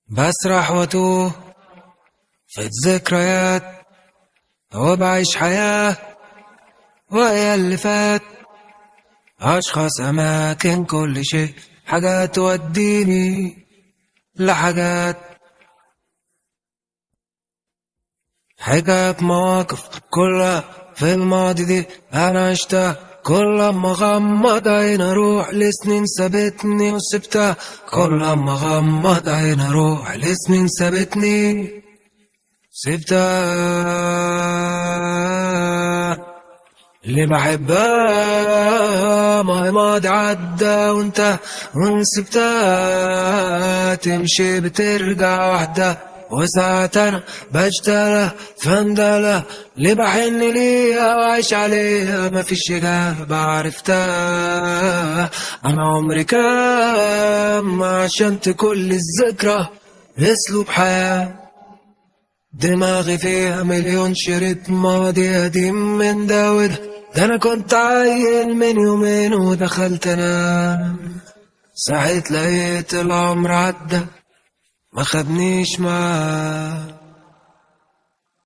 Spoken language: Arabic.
بسرح واتوه في الذكريات وبعيش حياة وهي اللي فات، أشخاص أماكن كل شيء، حاجات توديني لحاجات، حكايات مواقف كلها في الماضي دي أنا عشتها. كل ما غمض عين أروح لسنين سابتني وسبتها، كل ما غمض عين أروح لسنين سابتني سبتها. اللي بحبها ما هي ماضي عدى وانت سبتها تمشي بترجع وحدة، وساعات انا بشتغل فندلة اللي بحن ليها وعيش عليها مفيش إجابة عرفتها. أنا عمري كام عشان كل الذكرى أسلوب حياة، دماغي فيها مليون شريط ماضي قديم من ده وده. ده أنا كنت عيل من يومين ودخلت أنام، صحيت لقيت العمر عدى ما خدنيش معاه.